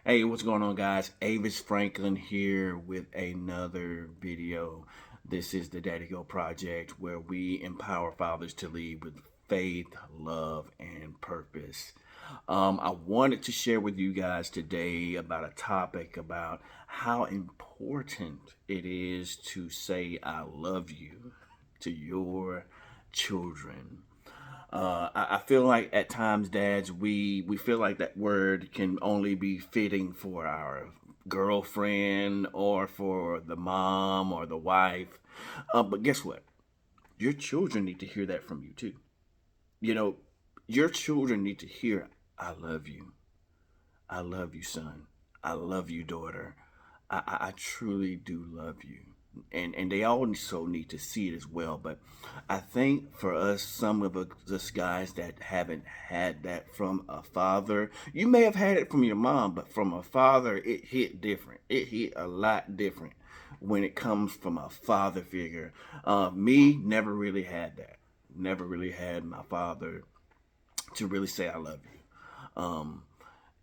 Hey, what's going on, guys? Avis Franklin here with another video. This is the Daddy Go Project, where we empower fathers to lead with faith, love, and purpose. I wanted to share with you guys today about a topic about how important it is to say "I love you" to your children. I feel like at times, dads, we feel like that word can only be fitting for our girlfriend or for the mom or the wife. But guess what? Your children need to hear that from you too. You know, your children need to hear, "I love you. I love you, son. I love you, daughter. I truly do love you." And they also need to see it as well. But I think for us, some of us guys that haven't had that from a father, you may have had it from your mom, but from a father, it hit different. It hit a lot different when it comes from a father figure. Me, never really had that. Never really had my father to really say "I love you."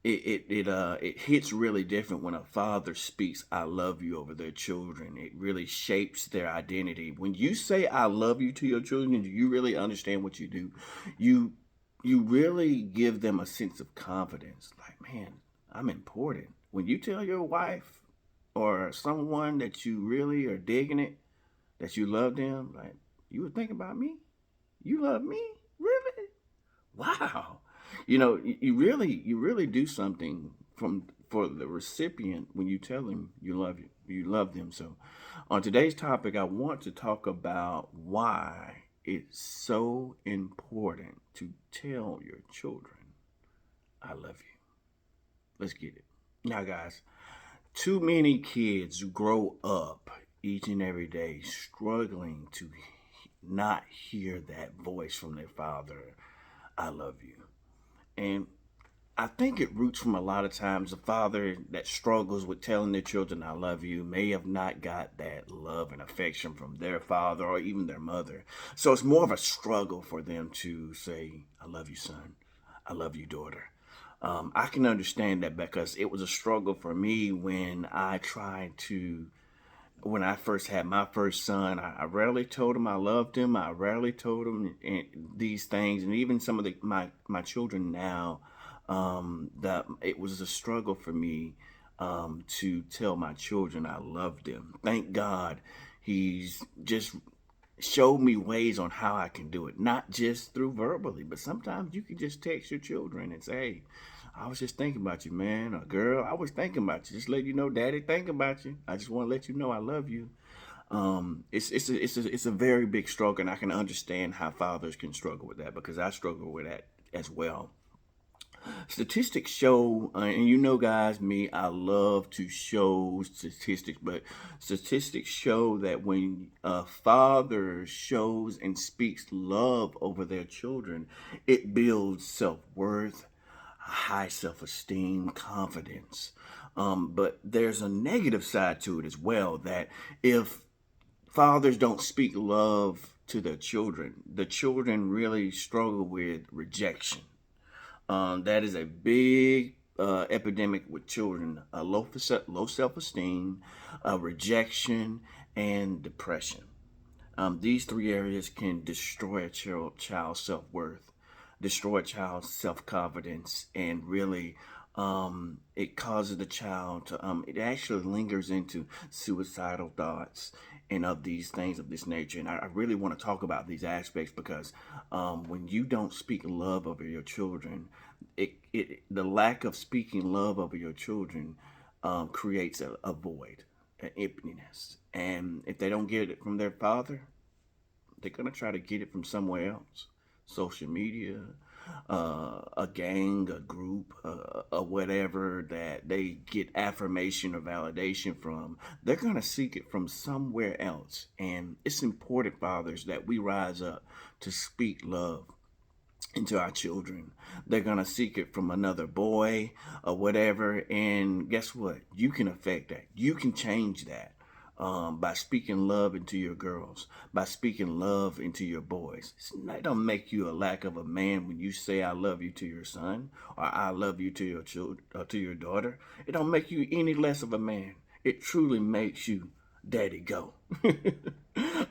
It hits really different when a father speaks "I love you" over their children. It really shapes their identity. When you say "I love you" to your children, do you really understand what you do? You you really give them a sense of confidence. Like, man, I'm important. When you tell your wife or someone that you really are digging it, that you love them, like, "You would think about me? You love me? Really? Wow." You really do something from for the recipient when you tell them you love them. So on today's topic, I want to talk about why it's so important to tell your children "I love you." Let's get it. Now, guys, too many kids grow up each and every day struggling to not hear that voice from their father, "I love you." And I think it roots from a lot of times a father that struggles with telling their children "I love you" may have not got that love and affection from their father or even their mother. So it's more of a struggle for them to say, "I love you, son. I love you, daughter." I can understand that because it was a struggle for me when I first had my first son. I rarely told him I loved him. I rarely told him these things, and even some of my children now, that it was a struggle for me to tell my children I loved them. Thank God, He's just showed me ways on how I can do it, not just through verbally, but sometimes you can just text your children and say, "Hey, I was just thinking about you, man," or "Girl, I was thinking about you. Just let you know, Daddy think about you. I just want to let you know I love you." It's a very big struggle, and I can understand how fathers can struggle with that because I struggle with that as well. Statistics show, and guys, me, I love to show statistics, but statistics show that when a father shows and speaks love over their children, it builds self worth, high self esteem, confidence. But there's a negative side to it as well, that if fathers don't speak love to their children, the children really struggle with rejection. That is a big epidemic with children: low self esteem, rejection, and depression. These three areas can destroy a child's self worth, destroy a child's self confidence, and really it causes the child to, it actually lingers into suicidal thoughts and of these things of this nature. And I really want to talk about these aspects because when you don't speak love over your children, the lack of speaking love over your children creates a void, an emptiness. And if they don't get it from their father, they're gonna try to get it from somewhere else: social media, a gang, a group, whatever that they get affirmation or validation from. They're gonna seek it from somewhere else, and it's important, fathers, that we rise up to speak love into our children. They're gonna seek it from another boy or whatever, and guess what? You can affect that. You can change that. by speaking love into your girls, by speaking love into your boys. It don't make you a lack of a man when you say I love you to your son or I love you to your children or to your daughter. It don't make you any less of a man. It truly makes you daddy go.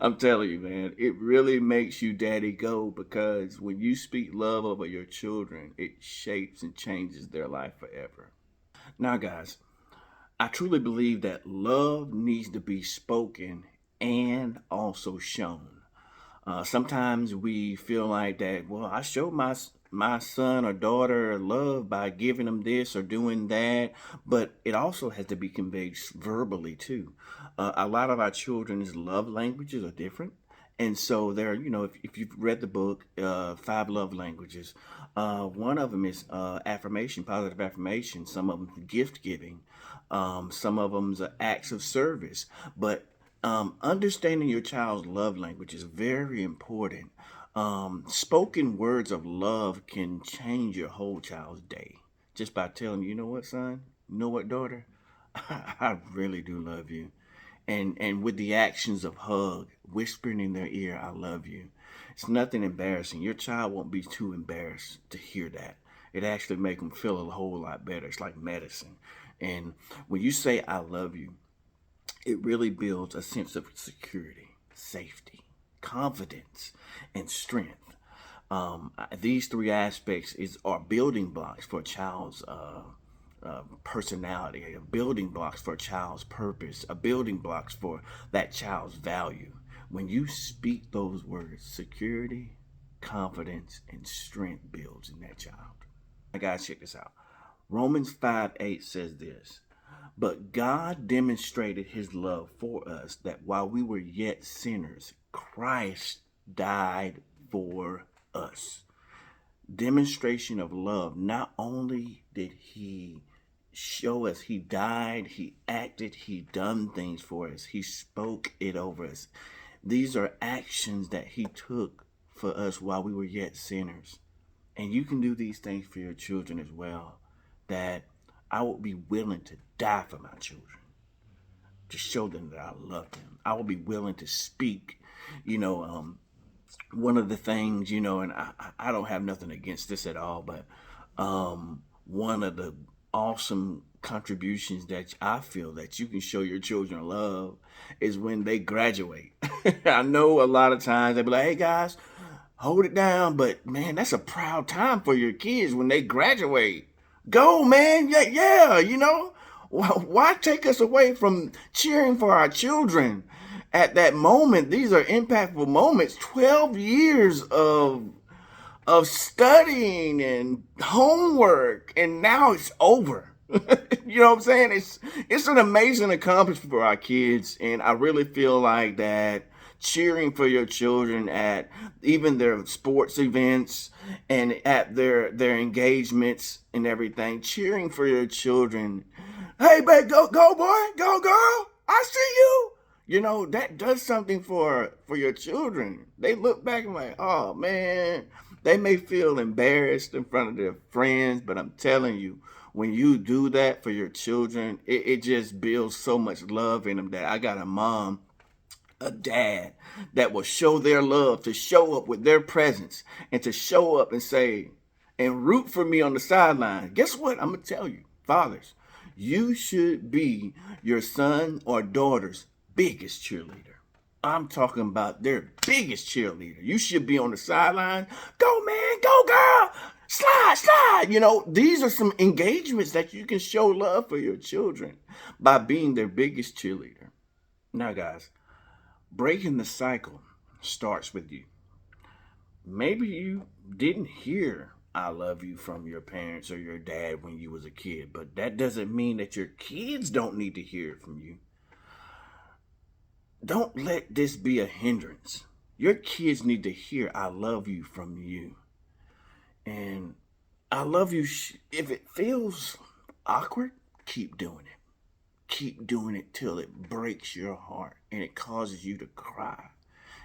I'm telling you, man, it really makes you daddy go, because when you speak love over your children, it shapes and changes their life forever. Now, guys, I truly believe that love needs to be spoken and also shown. Sometimes we feel like that, well, I show my son or daughter love by giving them this or doing that, but it also has to be conveyed verbally too. A lot of our children's love languages are different. And so there, if you've read the book, Five Love Languages, one of them is affirmation, positive affirmation. Some of them gift giving. Some of them are acts of service. But understanding your child's love language is very important. Spoken words of love can change your whole child's day just by telling you know what, son, you know what, daughter, I really do love you. And with the actions of hug, whispering in their ear, I love you. It's nothing embarrassing. Your child won't be too embarrassed to hear that. It actually makes them feel a whole lot better. It's like medicine. And when you say I love you, it really builds a sense of security, safety, confidence, and strength. These three aspects are building blocks for a child's personality, a building blocks for a child's purpose, a building blocks for that child's value. When you speak those words, security, confidence, and strength builds in that child. Now, guys, check this out. Romans 5:8 says this. But God demonstrated his love for us, that while we were yet sinners, Christ died for us. Demonstration of love. Not only did he show us, he died, he acted, he done things for us, he spoke it over us. These are actions that he took for us while we were yet sinners. And you can do these things for your children as well. That I would be willing to die for my children, to show them that I love them. I will be willing to speak. One of the things, and I don't have nothing against this at all, but one of the awesome contributions that I feel that you can show your children love is when they graduate. I know a lot of times they be like, hey guys, hold it down, but man, that's a proud time for your kids when they graduate. Go, man. Yeah. Why take us away from cheering for our children at that moment? These are impactful moments. 12 years of studying and homework, and now it's over. You know what I'm saying? It's an amazing accomplishment for our kids, and I really feel like that cheering for your children at even their sports events and at their engagements and everything, cheering for your children. Hey, babe, go boy, go girl, I see you. That does something for your children. They look back and like, oh man, they may feel embarrassed in front of their friends, but I'm telling you, when you do that for your children, it just builds so much love in them. That I got a dad that will show their love, to show up with their presence, and to show up and say, and root for me on the sideline. Guess what? I'm going to tell you, fathers, you should be your son or daughter's biggest cheerleader. I'm talking about their biggest cheerleader. You should be on the sideline. Go, man, go, girl. Slide. These are some engagements that you can show love for your children by being their biggest cheerleader. Now, guys, breaking the cycle starts with you. Maybe you didn't hear I love you from your parents or your dad when you was a kid, but that doesn't mean that your kids don't need to hear it from you. Don't let this be a hindrance. Your kids need to hear I love you from you. And I love you. If it feels awkward, keep doing it. Keep doing it till it breaks your heart and it causes you to cry.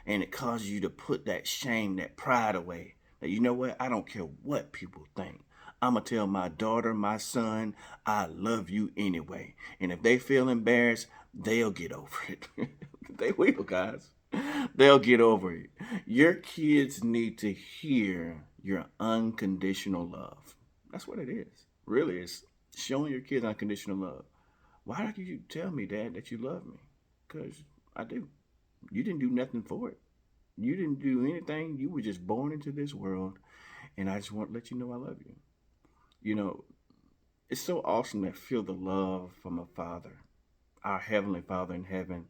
And it causes you to put that shame, that pride away. That you know what? I don't care what people think. I'm going to tell my daughter, my son, I love you anyway. And if they feel embarrassed, they'll get over it. They will, guys. They'll get over it. Your kids need to hear your unconditional love. That's what it is. Really, it's showing your kids unconditional love. Why don't you tell me, Dad, that you love me? Because I do. You didn't do nothing for it. You didn't do anything. You were just born into this world, and I just want to let you know I love you. You know, it's so awesome to feel the love from a father, our Heavenly Father in heaven.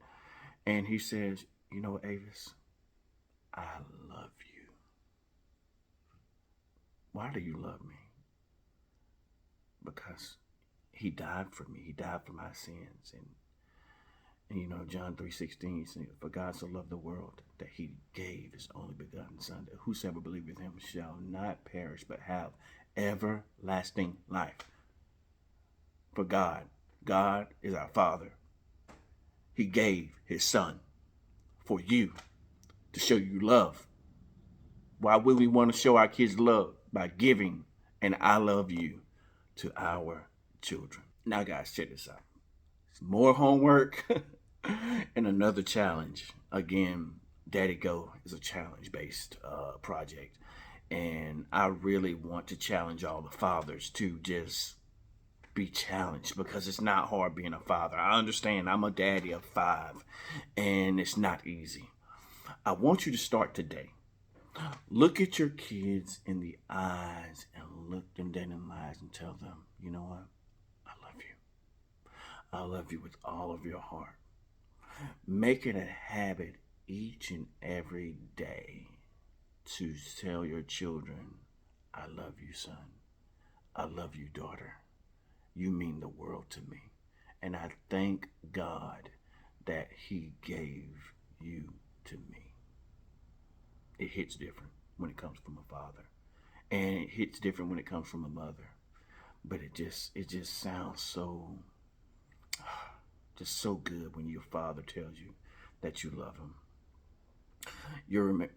And he says, you know, Avis, I love you. Why do you love me? Because he died for me. He died for my sins. And you know, John 3:16 says, for God so loved the world that he gave his only begotten son, that whosoever believeth him shall not perish, but have everlasting life. For God is our Father. He gave his son for you to show you love. Why would we want to show our kids love? By giving an I love you to our children. Now, guys, check this out. More homework and another challenge. Again, Daddy Go is a challenge-based project. And I really want to challenge all the fathers to just be challenged, because it's not hard being a father. I understand. I'm a daddy of 5, and it's not easy. I want you to start today. Look at your kids in the eyes and look them dead in the eyes and tell them, you know what? I love you. I love you with all of your heart. Make it a habit each and every day to tell your children, I love you, son. I love you, daughter. You mean the world to me. And I thank God that he gave you to me. It hits different when it comes from a father. And it hits different when it comes from a mother. But it just sounds so good when your father tells you that you love him.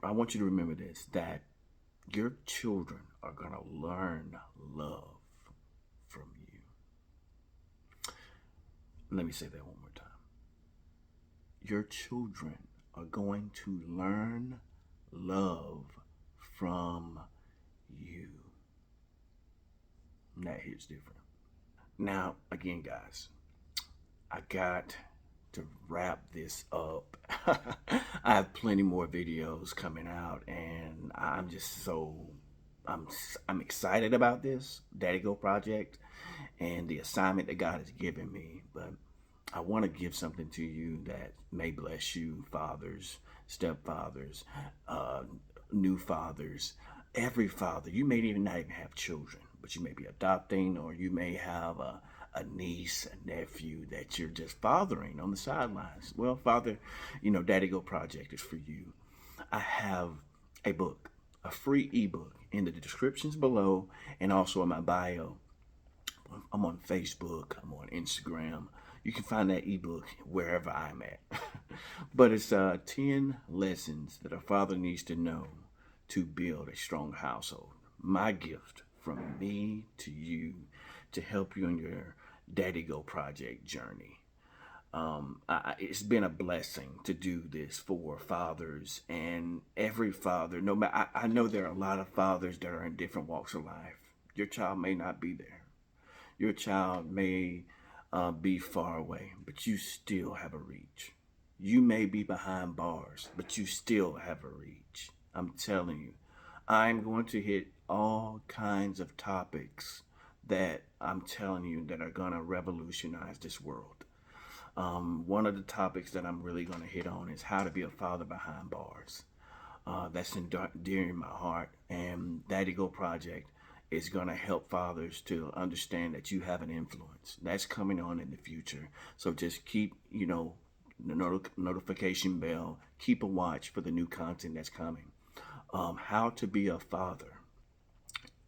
I want you to remember this, that your children are going to learn love from you. Let me say that one more time. Your children are going to learn love from you. And that hits different. Now, again, guys, I got to wrap this up. I have plenty more videos coming out, and I'm excited about this Daddy Go project and the assignment that God has given me. But I want to give something to you that may bless you, fathers, stepfathers, new fathers, every father. You may not even have children, but you may be adopting, or you may have a niece, a nephew that you're just fathering on the sidelines. Well, Father, Daddy Go Project is for you. I have a book, a free ebook in the descriptions below, and also in my bio. I'm on Facebook, I'm on Instagram. You can find that ebook wherever I'm at. But it's 10 lessons that a father needs to know to build a strong household. My gift from me to you to help you in your Daddy Go project journey. It's been a blessing to do this for fathers, and every father. No matter, I know there are a lot of fathers that are in different walks of life. Your child may not be there. Your child may be far away, but you still have a reach. You may be behind bars, but you still have a reach. I'm telling you, I'm going to hit all kinds of topics that I'm telling you that are going to revolutionize this world. One of the topics that I'm really going to hit on is how to be a father behind bars. That's dear in my heart, and Daddy Go Project is going to help fathers to understand that you have an influence. That's coming on in the future. So just keep, the notification bell. Keep a watch for the new content that's coming. How to be a father.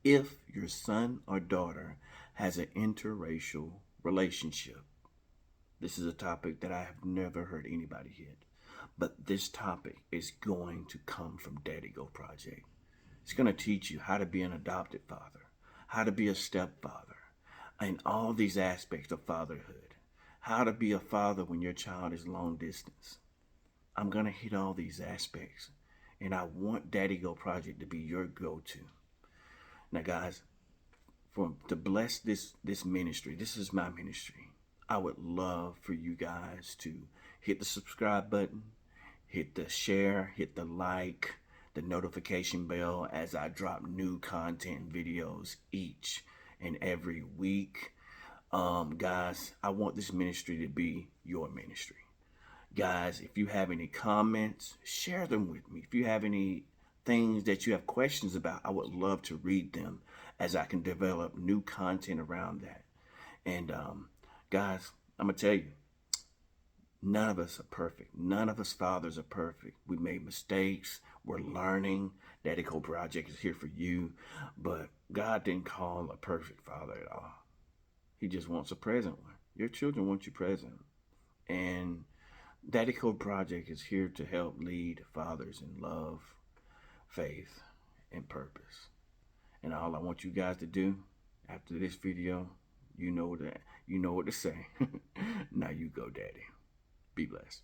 If your son or daughter has an interracial relationship, this is a topic that I have never heard anybody hit. But this topic is going to come from Daddy Go Project. It's going to teach you how to be an adopted father, how to be a stepfather, and all these aspects of fatherhood, how to be a father when your child is long distance. I'm going to hit all these aspects, and I want Daddy Go Project to be your go-to. Now, guys, to bless this ministry, this is my ministry. I would love for you guys to hit the subscribe button, hit the share, hit the like, the notification bell as I drop new content videos each and every week. Guys, I want this ministry to be your ministry. Guys, if you have any comments, share them with me. If you have any things that you have questions about, I would love to read them as I can develop new content around that. And guys, I'm going to tell you, none of us are perfect. None of us fathers are perfect. We made mistakes. We're learning. Daddy Go Project is here for you. But God didn't call a perfect father at all. He just wants a present one. Your children want you present. And Daddy Go Project is here to help lead fathers in love, faith, and purpose. And all I want you guys to do after this video, you know what to say. Now you go, Daddy. Be blessed.